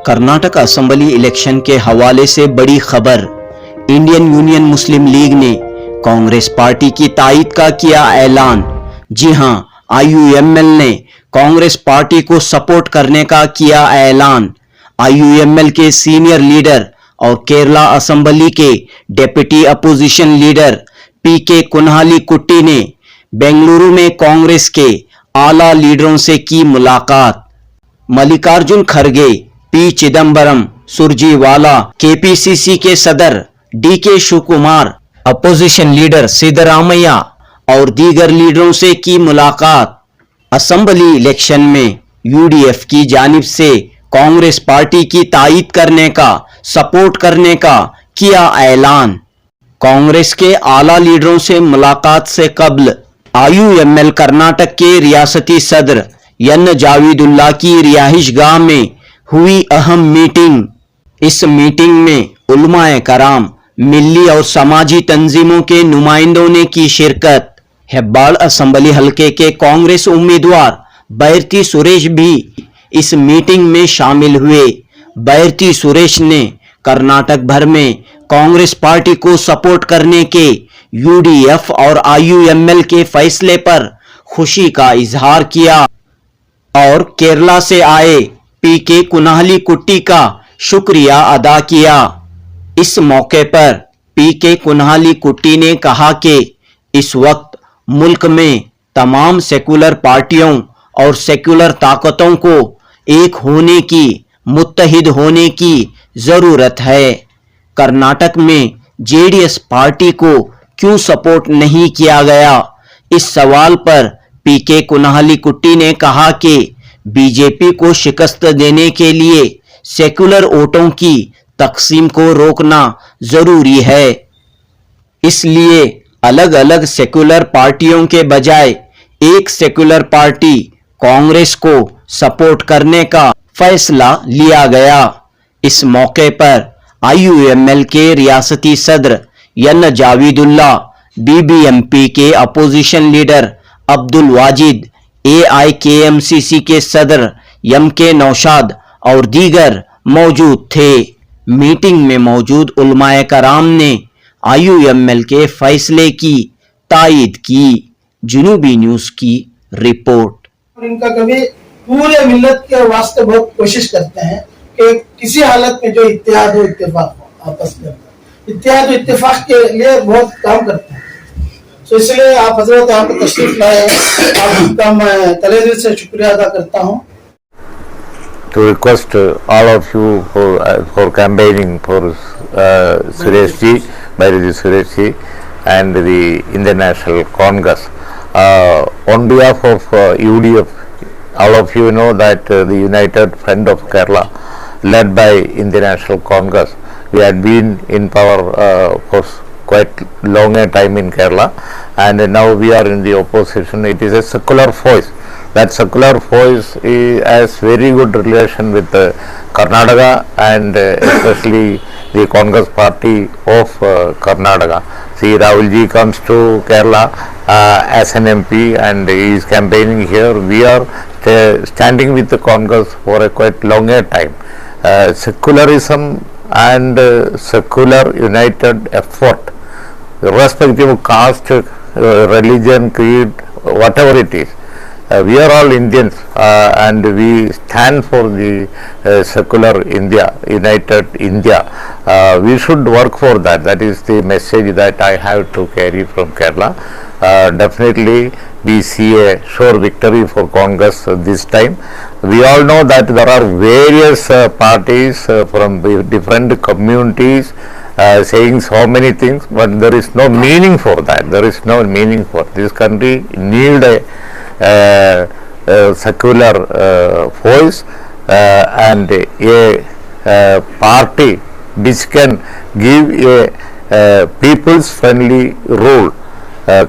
Karnataka assembly election के हवाले से बड़ी खबर। इंडियन यूनियन मुस्लिम लीग ने कांग्रेस पार्टी की ताईद का किया ऐलान। जी हां, IUML ने कांग्रेस पार्टी को सपोर्ट करने का किया ऐलान। IUML के सीनियर लीडर और केरला असेंबली के डेप्यूटी अपोजिशन लीडर PK कुनाहालीकुट्टी ने बेंगलुरु में कांग्रेस के आला लीडरों से की मुलाकात। मल्लिकार्जुन खड़गे, P चिदंबरम, सुरजीवाला, KPCC के सदर DK Shivakumar, opposition leader Siddaramaiah और दीगर लीडरों से की मुलाकात। असेंबली इलेक्शन में UDF की जानिब से कांग्रेस पार्टी की ताईद करने का, सपोर्ट करने का किया ऐलान। कांग्रेस के आला लीडरों से मुलाकात से कबल IUML कर्नाटक के रियासती सदर N जावेदुल्ला की रिहाइशगाह में हुई अहम मीटिंग। इस मीटिंग में उलमाए कराम, मिली और समाजी तंजीमों के नुमाइंदों ने की शिरकत। हेब्बाड़ असेंबली हलके के कांग्रेस उम्मीदवार बैरती सुरेश भी इस मीटिंग में शामिल हुए। बैरती सुरेश ने कर्नाटक भर में कांग्रेस पार्टी को सपोर्ट करने के UDF और IUML के फैसले पर खुशी का इजहार किया और केरला से आए PK कुनाहालीकुट्टी का शुक्रिया अदा किया। इस मौके पर PK कुनाहालीकुट्टी ने कहा कि इस वक्त मुल्क में तमाम सेकुलर पार्टियों और सेकुलर ताकतों को एक होने की, मुत्तहिद होने की जरूरत है। कर्नाटक में JDS पार्टी को क्यों सपोर्ट नहीं किया गया? इस सवाल पर PK कुनाहालीकुट्टी ने कहा कि बीजेपी को शिकस्त देने के लिए सेकुलर वोटों की तकसीम को रोकना जरूरी है। इसलिए अलग अलग सेकुलर पार्टियों के बजाय एक सेकुलर पार्टी कांग्रेस को सपोर्ट करने का फैसला लिया गया। इस मौके पर IUML के रियासती सदर N जावेदुल्ला, BBMP के opposition leader Abdul Wajid, AIKMCC के सदर MK नौशाद और दीगर मौजूद थे। मीटिंग में मौजूद उलमाए कराम ने IUML के फैसले की ताईद की। जुनूबी न्यूज की रिपोर्ट। इनका कभी पूरे मिल्लत के वास्ते बहुत कोशिश करते हैं कि किसी हालत में जो इत्तेहाद हो, इत्तेफाक हो आपस में, इत्तेहाद इत्तेफाक के लिए बहुत काम करते हैं। तो इसलिए आप हजरत यहाँ पे तशरीफ लाए हैं, आपका मैं तहे दिल से शुक्रिया अदा करता हूँ। To request all of you for campaigning for Suresh ji, Bhairathi Suresh ji, and the International Congress. On behalf of UDF, all of you know that the United Front of Kerala, led by International Congress, we had been in power for quite long a time in Kerala, and now we are in the opposition. It is a secular voice. That secular voice has very good relation with Karnataka and especially the Congress party of Karnataka. See, Rahul ji comes to Kerala as an MP and he is campaigning here. We are standing with the Congress for a quite longer time. Secularism and secular united effort, irrespective of caste, religion, creed, whatever it is. We are all Indians and we stand for the secular India, united India. We should work for that. That is the message that I have to carry from Kerala. Definitely we see a sure victory for Congress this time. We all know that there are various parties from different communities saying so many things, but there is no meaning for that. There is no meaning for this country need a secular voice and a party which can give a people's friendly rule.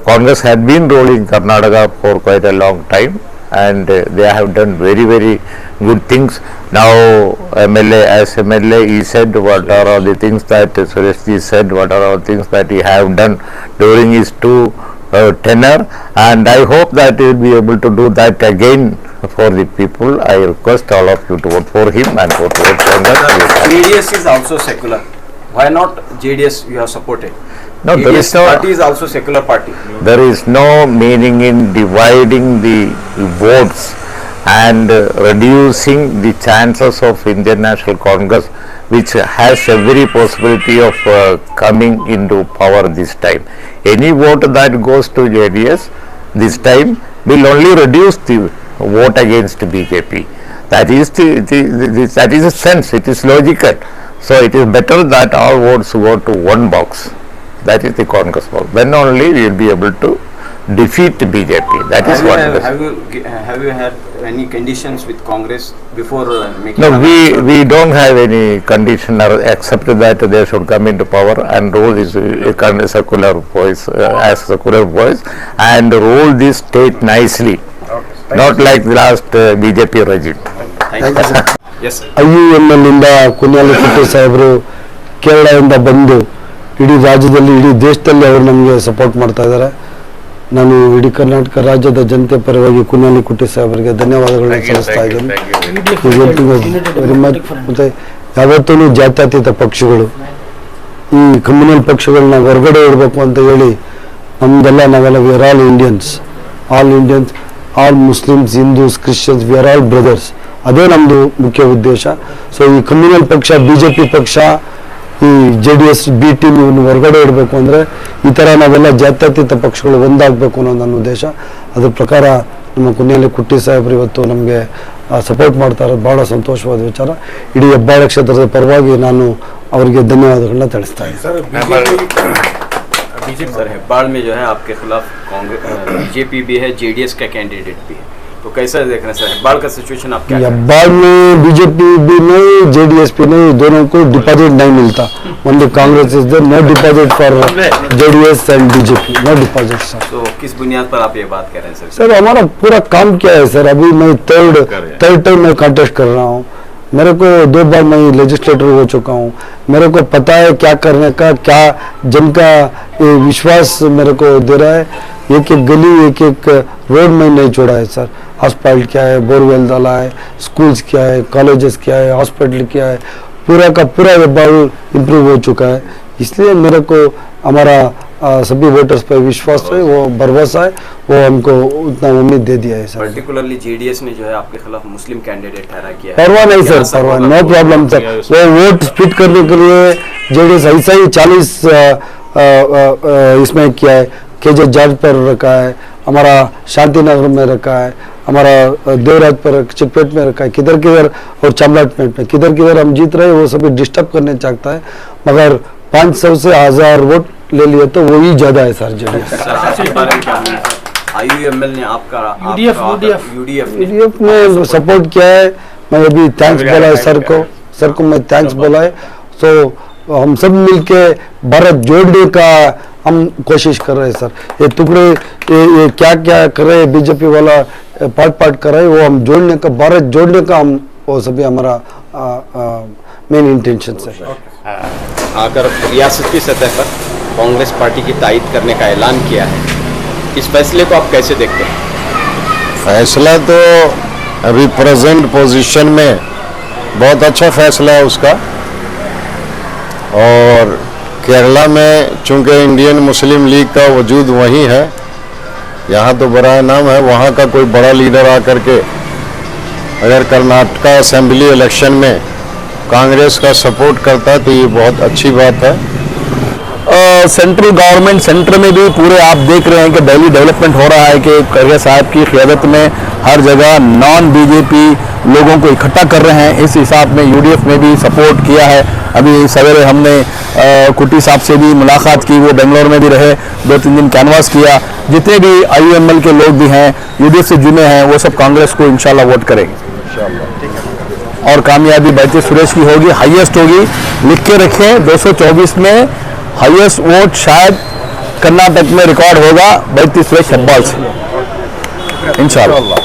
Congress had been ruling Karnataka for quite a long time and they have done very good things. Now MLA, as MLA, he said what are all the things that Suresh ji said, what are all things that he have done during his 2 tenor, and I hope that he will be able to do that again for the people. I request all of you to vote for him and vote for Congress. JDS is also secular. Why not JDS you have supported? No, there is no party is also secular party. There is no meaning in dividing the votes and reducing the chances of Indian National Congress, which has every possibility of coming into power this time. Any vote that goes to JDS this time will only reduce the vote against BJP. That is that is a sense. It is logical. So it is better that all votes go to one box. That is the Congress box. Then only we will be able to defeat BJP. That is what it is. Have you had any conditions with Congress before making? No, we don't have any condition except that they should come into power and rule this secular voice as secular voice and rule this state nicely, not like the last BJP regime. Thank you, sir. Yes, sir. IUML ಇಂದ ಕುನಾಲಿಕುಟ್ಟಿ ಸಾಹೇಬರು ಕೇರಳದಿಂದ ಬಂದು ಇಡೀ ರಾಜ್ಯದಲ್ಲಿ ಇಡೀ ದೇಶದಲ್ಲಿ ಅವರು ನಮಗೆ ಸಪೋರ್ಟ್ ಮಾಡ್ತಾ ಇದ್ದಾರೆ. ನಾನು ಇಡೀ ಕರ್ನಾಟಕ ರಾಜ್ಯದ ಜನತೆ ಪರವಾಗಿ ಕುನಾಲಿಕುಟ್ಟಿ ಸಾಹೇಬರಿಗೆ ಧನ್ಯವಾದಗಳನ್ನು ಸಲ್ಲಿಸ್ತಾ ಇದ್ದೇನೆ. ಮತ್ತೆ ಯಾವತ್ತೂ ಜಾತ್ಯತೀತ ಪಕ್ಷಗಳು ಈ ಕಮ್ಯುನಲ್ ಪಕ್ಷಗಳನ್ನ ಹೊರಗಡೆ ಇಡಬೇಕು ಅಂತ ಹೇಳಿ ನಮ್ದೆಲ್ಲ ನಾವೆಲ್ಲ we are all Indians, all Muslims, Hindus, Christians, we are all brothers. ಅದೇ ನಮ್ಮದು ಮುಖ್ಯ ಉದ್ದೇಶ. ಸೊ ಈ ಕಮ್ಯುನಲ್ ಪಕ್ಷ, BJP ಪಕ್ಷ, ಈ JDS B ಟೀಮ್ ಇವನ್ನು ಹೊರಗಡೆ ಇಡಬೇಕು ಅಂದರೆ ಈ ಥರ ನಾವೆಲ್ಲ ಜಾತ್ಯತೀತ ಪಕ್ಷಗಳು ಒಂದಾಗಬೇಕು ಅನ್ನೋದು ನನ್ನ ಉದ್ದೇಶ. ಅದ್ರ ಪ್ರಕಾರ ನಮ್ಮ ಕುನಾಲಿಕುಟ್ಟಿ ಸಾಹೇಬರು ಇವತ್ತು ನಮಗೆ ಸಪೋರ್ಟ್ ಮಾಡ್ತಾ ಇರೋದು ಭಾಳ ಸಂತೋಷವಾದ ವಿಚಾರ. ಇಡೀ ಹೆಬ್ಬಾಳ ಕ್ಷೇತ್ರದ ಪರವಾಗಿ ನಾನು ಅವರಿಗೆ ಧನ್ಯವಾದಗಳನ್ನ ತಿಳಿಸ್ತಾ ಇದ್ದೀನಿ. सर हेब्बाड़ में जो है आपके खिलाफ कांग्रेस BJP भी है, JDS का कैंडिडेट भी है, तो कैसा देख रहे हैं सर हेब्बाड़ का सिचुएशन? आप क्या हेब्बाड़ में BJP भी नहीं, JDS भी नहीं, दोनों को डिपॉजिट नहीं मिलता. Only Congress is there, no deposit for JDS and BJP, no deposit sir. तो किस बुनियाद पर आप ये बात कह रहे हैं सर? सर हमारा पूरा काम क्या है सर, अभी मैं थर्ड टाइम में कॉन्टेस्ट कर रहा हूँ. मेरे को 2 बार मैं लेजिस्लेटर हो चुका हूँ. मेरे को पता है क्या करने का, क्या जन का विश्वास मेरे को दे रहा है. एक एक गली, एक एक रोड में नहीं छोड़ा है सर. हॉस्पिटल क्या है, बोरवेल डाला है, स्कूल्स क्या है, कॉलेजेस क्या है, हॉस्पिटल क्या है, पूरा का पूरा वेबाल इम्प्रूव हो चुका है. इसलिए मेरे को हमारा सभी वोटर्स पर विश्वास है, वो भरोसा है, वो हमको उतना उम्मीद दे दिया है सर. पर्टिकुलरली JDS ने जो है आपके खिलाफ मुस्लिम कैंडिडेट ठहरा किया है. परवाह नहीं सर, परवाह, नो प्रॉब्लम सर. वो वोट स्प्लिट करने के लिए JDS ऐसा ही 40 इसमें किया है. KJ जॉर्ज पर रखा है, हमारा शांति नगर में रखा है, हमारा देवराज पर चिकपेट में रखा है, किधर किधर और चामलाटपेट में किधर किधर हम जीत रहे हैं. वो सभी डिस्टर्ब करने चाहता है, मगर 500 से 1000 वोट ले लिए तो वही ज्यादा है सर. JDS IUML ने आपका UDF ने सपोर्ट किया है. मैं अभी थैंक्स बोला है सर को मैं थैंक्स बोला है. सो हम सब मिलके भारत जोड़ने का हम कोशिश कर रहे हैं सर. ये टुकड़े ये क्या क्या कर रहे हैं, BJP वाला पार्ट कर रहे हैं, वो हम जोड़ने का, भारत जोड़ने का हम वो सभी हमारा मेन इंटेंशन है. अगर रियासती सतह पर कांग्रेस पार्टी की तायद करने का ऐलान किया है, इस फैसले को आप कैसे देखते हैं? फैसला तो अभी प्रेजेंट पोजीशन में बहुत अच्छा फैसला है उसका. और केरला में चूंकि इंडियन मुस्लिम लीग का वजूद वहीं है, यहाँ तो बड़ा नाम है, वहाँ का कोई बड़ा लीडर आकर के अगर कर्नाटक असेंबली इलेक्शन में कांग्रेस का सपोर्ट करता है तो ये बहुत अच्छी बात है. सेंट्रल गवर्नमेंट सेंटर में भी पूरे आप देख रहे हैं कि दिल्ली डेवलपमेंट हो रहा है कि खड़गे साहब की क़यादत में हर जगह नॉन BJP लोगों को इकट्ठा कर रहे हैं. इस हिसाब में UDF ने भी सपोर्ट किया है. अभी सवेरे हमने कुट्टी साहब से भी मुलाकात की, वो बेंगलोर में भी रहे, 2-3 दिन कैनवास किया. जितने भी IUML के लोग भी हैं, UDF से जुड़े हैं, वो सब कांग्रेस को इंशाल्लाह वोट करेंगे और कामयाबी बैठी सुरेश की होगी, हाईएस्ट होगी. लिख के रखें 224 में हाईएस्ट वोट शायद कर्नाटक में रिकॉर्ड होगा बैठी सुरेश हेब्बाड़ से इंशाल्लाह.